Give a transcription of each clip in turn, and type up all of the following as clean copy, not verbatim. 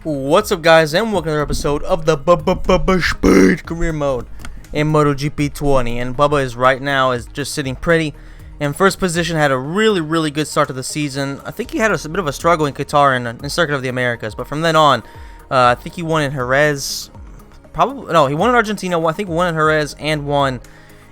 What's up, guys, and welcome to another episode of the Bubba Speed Career Mode in MotoGP 20. And Bubba is right now just sitting pretty in first position. Had a really good start to the season. I think he had a bit of a struggle in Qatar and in Circuit of the Americas, but from then on, I think he won in Jerez. Probably no, he won in Argentina. I think won in Jerez and won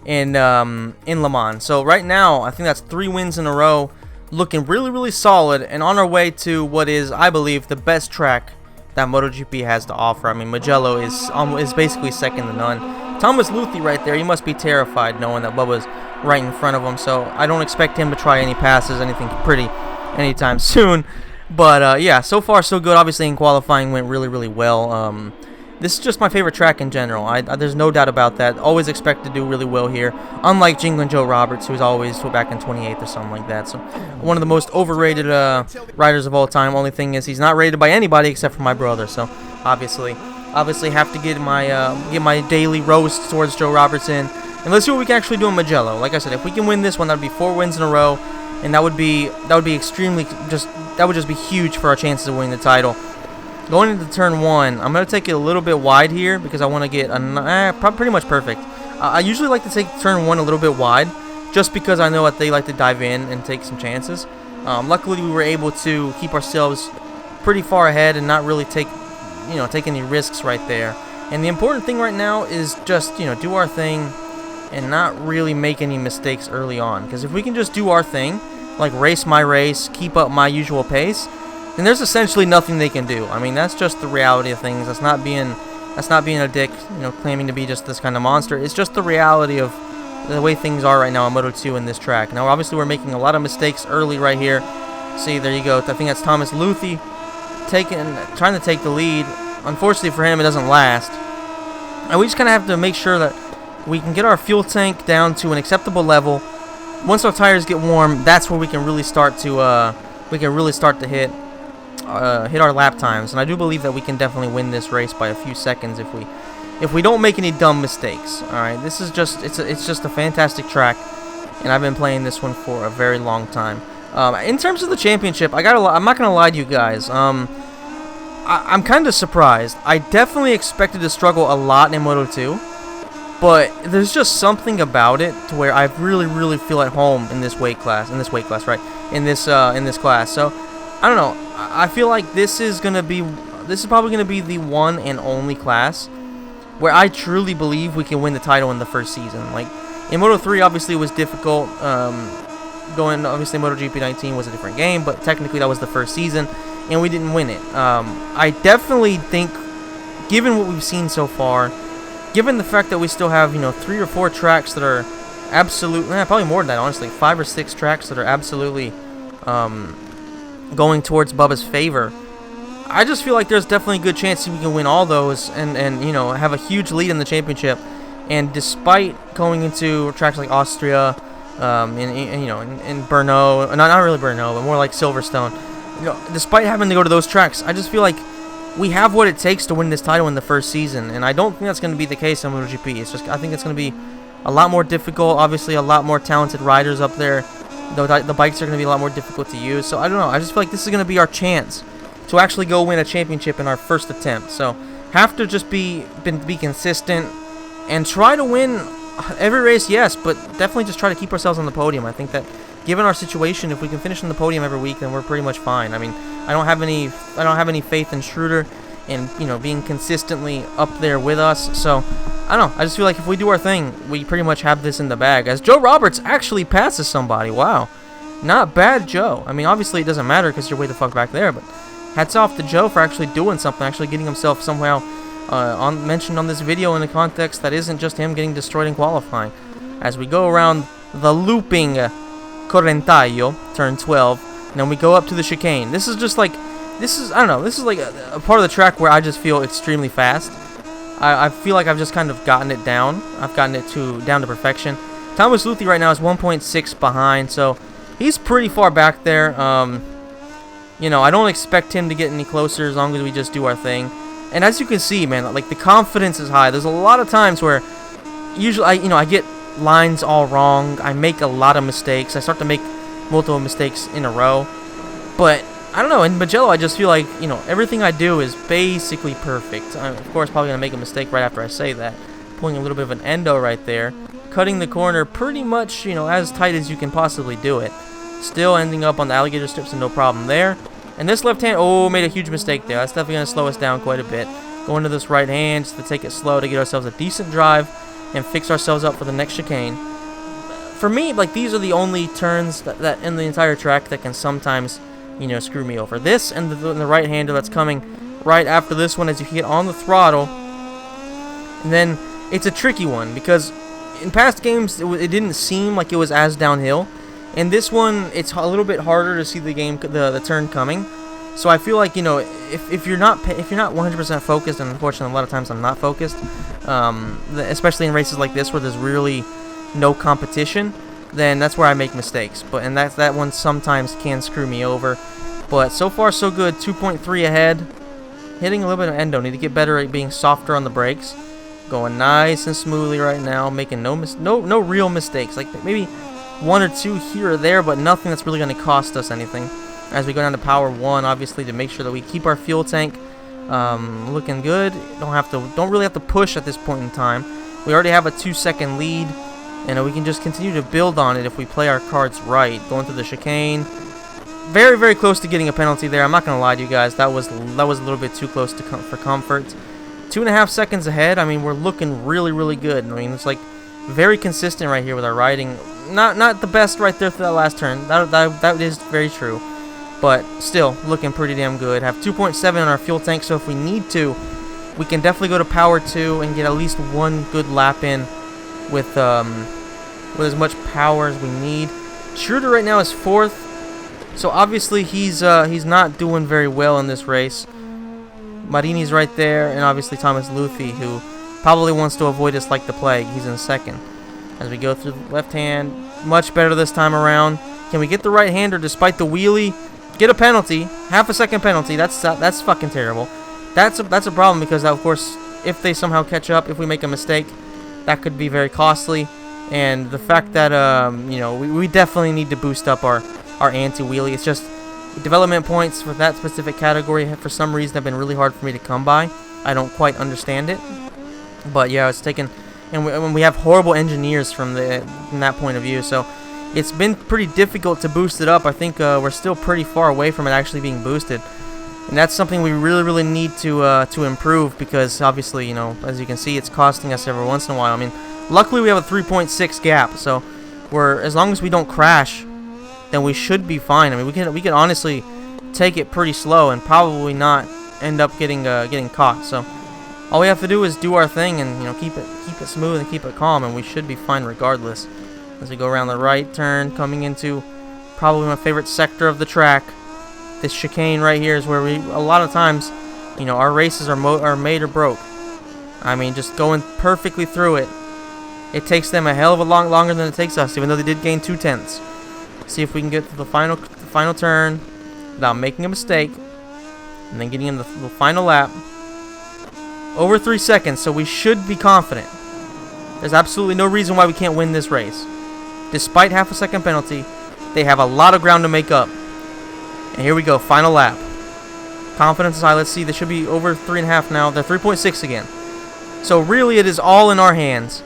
in Le Mans. So right now, I think that's 3 wins in a row. Looking really solid, and on our way to what is, I believe, the best track that MotoGP has to offer. I mean, Mugello is basically second to none. Thomas Luthi right there, he must be terrified knowing that Bubba's right in front of him, so I don't expect him to try any passes, anything pretty, anytime soon. But yeah, so far so good. Obviously in qualifying went really well. This is just my favorite track in general. There's no doubt about that. Always expect to do really well here. Unlike Jingle and Joe Roberts, who's always back in 28th or something like that. So one of the most overrated riders of all time. Only thing is he's not rated by anybody except for my brother. So obviously have to get my daily roast towards Joe Roberts in. And let's see what we can actually do in Mugello. Like I said, if we can win this one, that would be 4 wins in a row, and that would be extremely that would just be huge for our chances of winning the title. Going into turn 1, I'm going to take it a little bit wide here because I want to get pretty much perfect. I usually like to take turn 1 a little bit wide just because I know that they like to dive in and take some chances. Luckily, we were able to keep ourselves pretty far ahead and not really take any risks right there. And the important thing right now is just, do our thing and not really make any mistakes early on. Because if we can just do our thing, like race my race, keep up my usual pace, and there's essentially nothing they can do. I mean, that's just the reality of things. That's not being a dick, claiming to be just this kind of monster. It's just the reality of the way things are right now on Moto2 in this track. Now, obviously, we're making a lot of mistakes early right here. See, there you go. I think that's Thomas Luthi trying to take the lead. Unfortunately for him, it doesn't last. And we just kind of have to make sure that we can get our fuel tank down to an acceptable level. Once our tires get warm, that's where we can really start to hit our lap times, and I do believe that we can definitely win this race by a few seconds if we don't make any dumb mistakes. All right, this is just it's just a fantastic track, and I've been playing this one for a very long time. In terms of the championship, I'm not gonna lie to you guys. I'm kind of surprised. I definitely expected to struggle a lot in Moto2, but there's just something about it to where I really feel at home in this weight class. In this class. So I don't know. I feel like this is probably gonna be the one and only class where I truly believe we can win the title in the first season. Like in Moto3, obviously it was difficult. Obviously MotoGP 19 was a different game, but technically that was the first season, and we didn't win it. I definitely think, given what we've seen so far, given the fact that we still have 3 or 4 tracks that are probably more than that, honestly, 5 or 6 tracks that are absolutely going towards Bubba's favor, I just feel like there's definitely a good chance we can win all those and have a huge lead in the championship. And despite going into tracks like Austria, in Brno, not really Brno, but more like Silverstone, despite having to go to those tracks, I just feel like we have what it takes to win this title in the first season, and I don't think that's going to be the case on MotoGP. I think it's going to be a lot more difficult. Obviously, a lot more talented riders up there. The bikes are going to be a lot more difficult to use. So I don't know. I just feel like this is going to be our chance to actually go win a championship in our first attempt. So have to just be consistent and try to win every race, yes, but definitely just try to keep ourselves on the podium. I think that given our situation, if we can finish on the podium every week, then we're pretty much fine. I mean, I don't have any faith in Schroeder and being consistently up there with us. So I don't know. I just feel like if we do our thing, we pretty much have this in the bag. As Joe Roberts actually passes somebody. Wow. Not bad, Joe. I mean, obviously it doesn't matter because you're way the fuck back there, but hats off to Joe for actually doing something, actually getting himself somehow mentioned on this video in a context that isn't just him getting destroyed in qualifying. As we go around the looping Correntaio, turn 12, and then we go up to the chicane. This is like a part of the track where I just feel extremely fast. I feel like I've just kind of gotten it down. I've gotten it down to perfection. Thomas Luthi right now is 1.6 behind, so he's pretty far back there. I don't expect him to get any closer as long as we just do our thing. And as you can see, man, like the confidence is high. There's a lot of times where usually I get lines all wrong. I make a lot of mistakes. I start to make multiple mistakes in a row. But I don't know, in Mugello, I just feel like, you know, everything I do is basically perfect. I'm, of course, probably going to make a mistake right after I say that. Pulling a little bit of an endo right there. Cutting the corner pretty much, you know, as tight as you can possibly do it. Still ending up on the alligator strips and no problem there. And this left hand, oh, made a huge mistake there. That's definitely going to slow us down quite a bit. Going to this right hand just to take it slow to get ourselves a decent drive and fix ourselves up for the next chicane. For me, like, these are the only turns that in the entire track that can sometimes, you know, screw me over. This and the right-hander that's coming right after this one as you hit on the throttle. And then it's a tricky one because in past games it didn't seem like it was as downhill. In this one, it's a little bit harder to see the turn coming. So I feel like, you know, if you're not 100% focused, and unfortunately a lot of times I'm not focused, especially in races like this where there's really no competition, then that's where I make mistakes. And that one sometimes can screw me over. But so far so good. 2.3 ahead. Hitting a little bit of endo. Need to get better at being softer on the brakes. Going nice and smoothly right now. Making no real mistakes. Like maybe one or two here or there, but nothing that's really going to cost us anything. As we go down to power 1, obviously, to make sure that we keep our fuel tank looking good. Don't really have to push at this point in time. We already have a 2-second lead. And we can just continue to build on it if we play our cards right. Going through the chicane. Very, very close to getting a penalty there. I'm not going to lie to you guys. That was a little bit too close for comfort. 2.5 seconds ahead. I mean, we're looking really, really good. I mean, it's like very consistent right here with our riding. Not the best right there for that last turn. That is very true. But still, looking pretty damn good. Have 2.7 on our fuel tank, so if we need to, we can definitely go to power 2 and get at least one good lap in with as much power as we need. Schroeder right now is 4th, so obviously he's not doing very well in this race. Marini's right there, and obviously Thomas Luthi, who probably wants to avoid us like the plague. He's in 2nd. As we go through the left hand, much better this time around. Can we get the right hander despite the wheelie? Get a penalty, half a second penalty. That's fucking terrible. That's a problem because of course if they somehow catch up, if we make a mistake, that could be very costly. And the fact that you know, we definitely need to boost up our anti-wheelie. It's just development points for that specific category for some reason have been really hard for me to come by. I don't quite understand it, but yeah, it's taken, and we have horrible engineers from that point of view. So it's been pretty difficult to boost it up. I think we're still pretty far away from it actually being boosted. And that's something we really, really need to improve because obviously, you know, as you can see, it's costing us every once in a while. I mean, luckily we have a 3.6 gap, so as long as we don't crash, then we should be fine. I mean, we can honestly take it pretty slow and probably not end up getting caught. So all we have to do is do our thing and, you know, keep it smooth and keep it calm, and we should be fine regardless. As we go around the right turn, coming into probably my favorite sector of the track. This chicane right here is where a lot of times, you know, our races are made or broke. I mean, just going perfectly through it. It takes them a hell of a lot longer than it takes us, even though they did gain 2/10. See if we can get to the final turn without making a mistake, and then getting in the final lap. Over 3 seconds, so we should be confident. There's absolutely no reason why we can't win this race. Despite half a second penalty, they have a lot of ground to make up. And here we go, final lap. Confidence is high. Let's see, they should be over 3.5 now. They're 3.6 again. So really, it is all in our hands.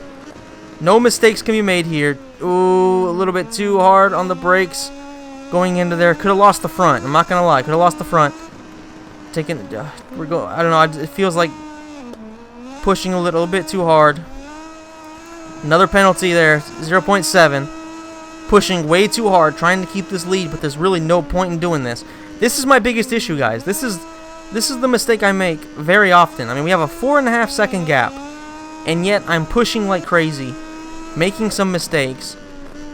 No mistakes can be made here. Ooh, a little bit too hard on the brakes. Going into there, could have lost the front. I'm not gonna lie, could have lost the front. I don't know. It feels like pushing a little bit too hard. Another penalty there, 0.7. Pushing way too hard, trying to keep this lead, but there's really no point in doing this. This is my biggest issue, guys. This is the mistake I make very often. I mean, we have a 4.5 second gap, and yet I'm pushing like crazy, making some mistakes,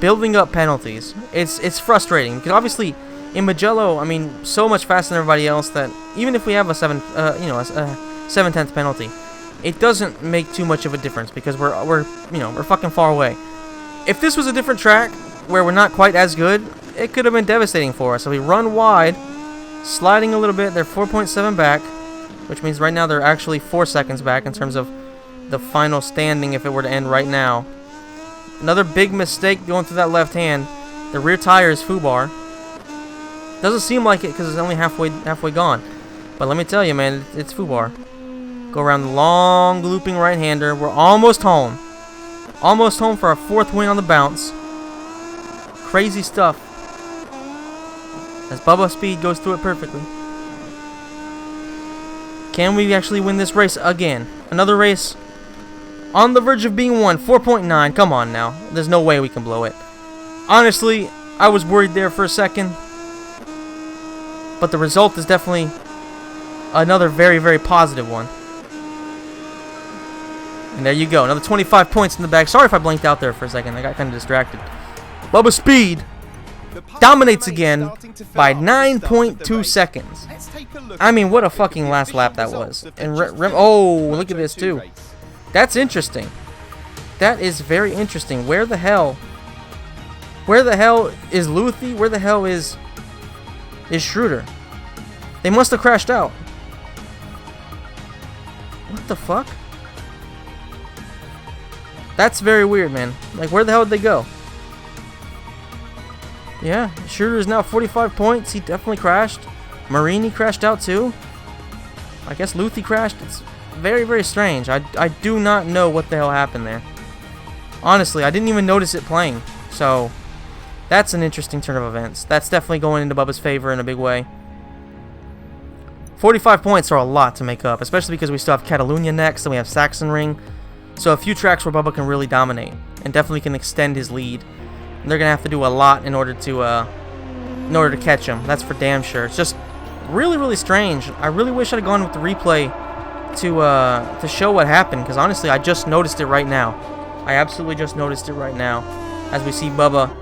building up penalties. It's frustrating because obviously in Mugello, I mean, so much faster than everybody else that even if we have a 7/10 penalty, it doesn't make too much of a difference because we're fucking far away. If this was a different track where we're not quite as good, it could have been devastating for us. So we run wide, sliding a little bit. They're 4.7 back, which means right now they're actually 4 seconds back in terms of the final standing if it were to end right now. Another big mistake going through that left hand. The rear tire is foobar. Doesn't seem like it because it's only halfway gone. But let me tell you, man, it's Fubar. Go around the long looping right-hander. We're almost home. Almost home for our 4th win on the bounce. Crazy stuff. As Bubba Speed goes through it perfectly. Can we actually win this race again? Another race on the verge of being won. 4.9. Come on now. There's no way we can blow it. Honestly, I was worried there for a second. But the result is definitely another very, very positive one. And there you go. Another 25 points in the bag. Sorry if I blanked out there for a second. I got kind of distracted. Bubba Speed dominates again by 9.2 seconds. I mean, what a fucking last lap that was. And oh, look at this too. That's interesting. That is very interesting. Where the hell is Luthi? Where the hell is Schroeder? They must have crashed out. What the fuck? That's very weird, man. Like, where the hell did they go? Yeah, Schroeder is now 45 points. He definitely crashed. Marini crashed out too. I guess Luthi crashed. It's very, very strange. I do not know what the hell happened there. Honestly, I didn't even notice it playing. So, that's an interesting turn of events. That's definitely going into Bubba's favor in a big way. 45 points are a lot to make up, especially because we still have Catalunya next and we have Sachsenring. So a few tracks where Bubba can really dominate and definitely can extend his lead. And they're gonna have to do a lot in order to catch him. That's for damn sure. It's just really, really strange. I really wish I'd have gone with the replay to show what happened, because honestly, I just noticed it right now. I absolutely just noticed it right now as we see Bubba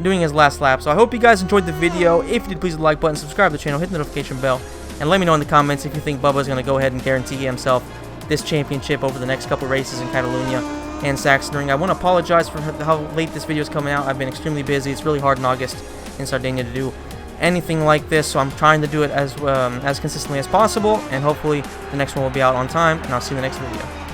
doing his last lap. So I hope you guys enjoyed the video. If you did, please hit the like button, subscribe to the channel, hit the notification bell, and let me know in the comments if you think Bubba is gonna go ahead and guarantee himself this championship over the next couple races in Catalunya and Sachsenring. I want to apologize for how late this video is coming out. I've been extremely busy. It's really hard in August in Sardinia to do anything like this, so I'm trying to do it as consistently as possible, and hopefully the next one will be out on time, and I'll see you in the next video.